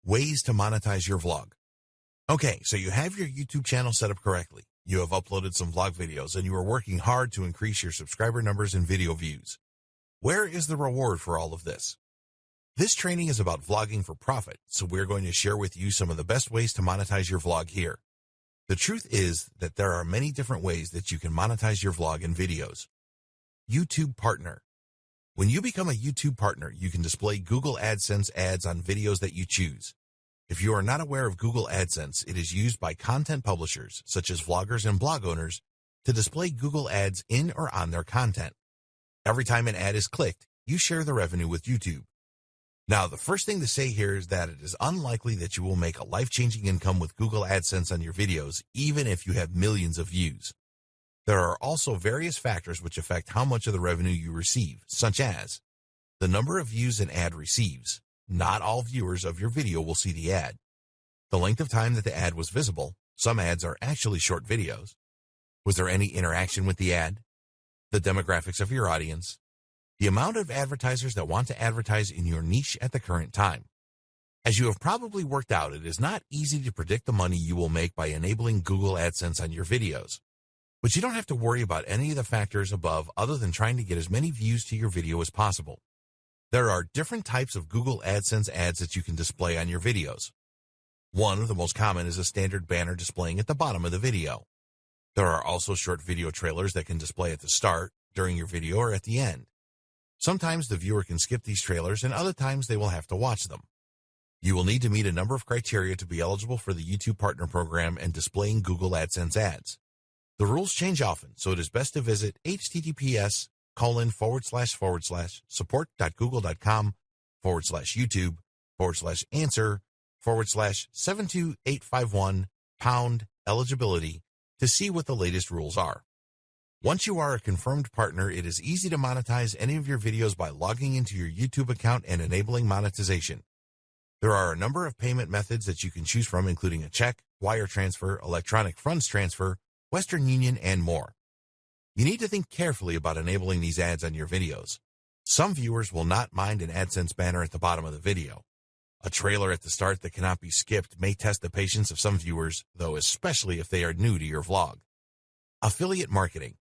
Ways to monetize your vlog. Okay, so you have your YouTube channel set up correctly. You have uploaded some vlog videos and you are working hard to increase your subscriber numbers and video views. Where is the reward for all of this? This training is about vlogging for profit, so we're going to share with you some of the best ways to monetize your vlog here. The truth is that there are many different ways that you can monetize your vlog and videos. YouTube Partner. When you become a YouTube partner, you can display Google AdSense ads on videos that you choose. If you are not aware of Google AdSense, it is used by content publishers, such as vloggers and blog owners, to display Google ads in or on their content. Every time an ad is clicked, you share the revenue with YouTube. Now, the first thing to say here is that it is unlikely that you will make a life-changing income with Google AdSense on your videos, even if you have millions of views. There are also various factors which affect how much of the revenue you receive, such as the number of views an ad receives. Not all viewers of your video will see the ad. The length of time that the ad was visible. Some ads are actually short videos. Was there any interaction with the ad? The demographics of your audience. The amount of advertisers that want to advertise in your niche at the current time. As you have probably worked out, it is not easy to predict the money you will make by enabling Google AdSense on your videos. But you don't have to worry about any of the factors above other than trying to get as many views to your video as possible. There are different types of Google AdSense ads that you can display on your videos. One of the most common is a standard banner displaying at the bottom of the video. There are also short video trailers that can display at the start, during your video, or at the end. Sometimes the viewer can skip these trailers and other times they will have to watch them. You will need to meet a number of criteria to be eligible for the YouTube Partner Program and displaying Google AdSense ads. The rules change often, so it is best to visit https://support.google.com/answer/72851 to see what the latest rules are. Once you are a confirmed partner, it is easy to monetize any of your videos by logging into your YouTube account and enabling monetization. There are a number of payment methods that you can choose from, including a check, wire transfer, electronic funds transfer, Western Union, and more. You need to think carefully about enabling these ads on your videos. Some viewers will not mind an AdSense banner at the bottom of the video. A trailer at the start that cannot be skipped may test the patience of some viewers, though especially if they are new to your vlog. Affiliate marketing.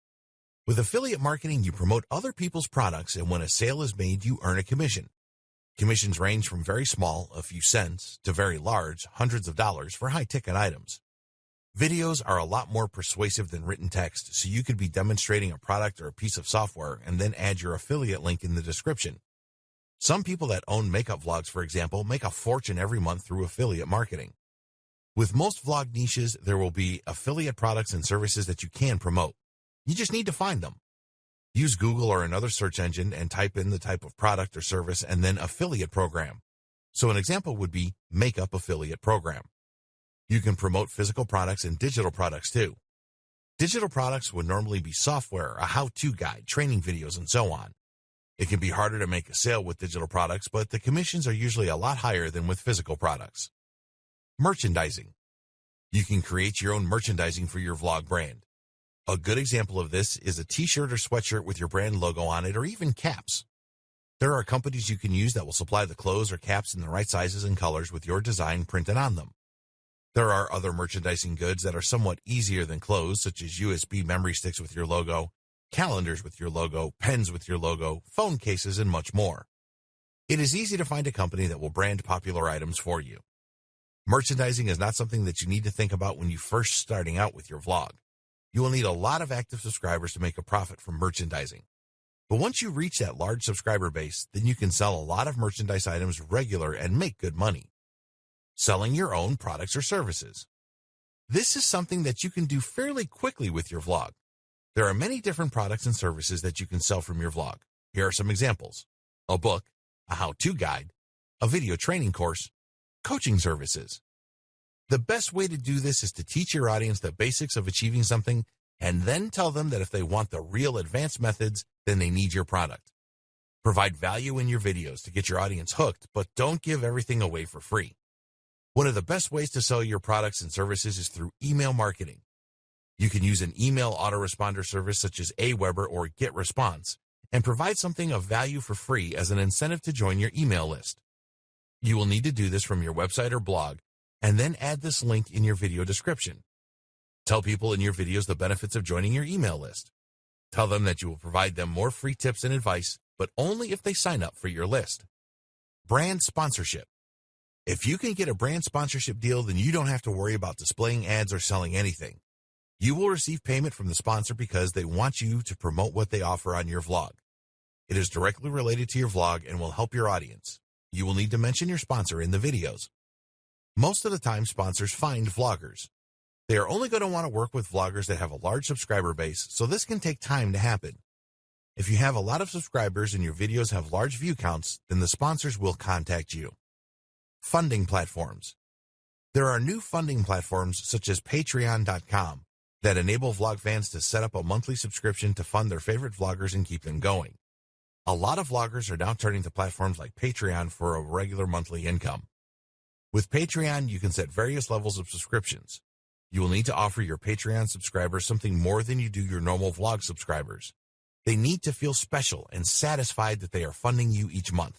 With affiliate marketing, you promote other people's products, and when a sale is made, you earn a commission. Commissions range from very small, a few cents, to very large, hundreds of dollars for high-ticket items. Videos are a lot more persuasive than written text, so you could be demonstrating a product or a piece of software and then add your affiliate link in the description. Some people that own makeup vlogs, for example, make a fortune every month through affiliate marketing. With most vlog niches, there will be affiliate products and services that you can promote. You just need to find them. Use Google or another search engine and type in the type of product or service and then affiliate program. So an example would be makeup affiliate program. You can promote physical products and digital products too. Digital products would normally be software, a how-to guide, training videos, and so on. It can be harder to make a sale with digital products, but the commissions are usually a lot higher than with physical products. Merchandising. You can create your own merchandising for your vlog brand. A good example of this is a t-shirt or sweatshirt with your brand logo on it, or even caps. There are companies you can use that will supply the clothes or caps in the right sizes and colors with your design printed on them. There are other merchandising goods that are somewhat easier than clothes, such as USB memory sticks with your logo, calendars with your logo, pens with your logo, phone cases, and much more. It is easy to find a company that will brand popular items for you. Merchandising is not something that you need to think about when you're first starting out with your vlog. You will need a lot of active subscribers to make a profit from merchandising. But once you reach that large subscriber base, then you can sell a lot of merchandise items regular and make good money. Selling your own products or services. This is something that you can do fairly quickly with your vlog. There are many different products and services that you can sell from your vlog. Here are some examples: a book, a how-to guide, a video training course, coaching services. The best way to do this is to teach your audience the basics of achieving something and then tell them that if they want the real advanced methods, then they need your product. Provide value in your videos to get your audience hooked, but don't give everything away for free. One of the best ways to sell your products and services is through email marketing. You can use an email autoresponder service such as Aweber or GetResponse and provide something of value for free as an incentive to join your email list. You will need to do this from your website or blog, and then add this link in your video description. Tell people in your videos the benefits of joining your email list. Tell them that you will provide them more free tips and advice, but only if they sign up for your list. Brand sponsorship. If you can get a brand sponsorship deal, then you don't have to worry about displaying ads or selling anything. You will receive payment from the sponsor because they want you to promote what they offer on your vlog. It is directly related to your vlog and will help your audience. You will need to mention your sponsor in the videos. Most of the time, sponsors find vloggers. They are only going to want to work with vloggers that have a large subscriber base, so this can take time to happen. If you have a lot of subscribers and your videos have large view counts, then the sponsors will contact you. Funding platforms. There are new funding platforms such as Patreon.com that enable vlog fans to set up a monthly subscription to fund their favorite vloggers and keep them going. A lot of vloggers are now turning to platforms like Patreon for a regular monthly income. With Patreon, you can set various levels of subscriptions. You will need to offer your Patreon subscribers something more than you do your normal vlog subscribers. They need to feel special and satisfied that they are funding you each month.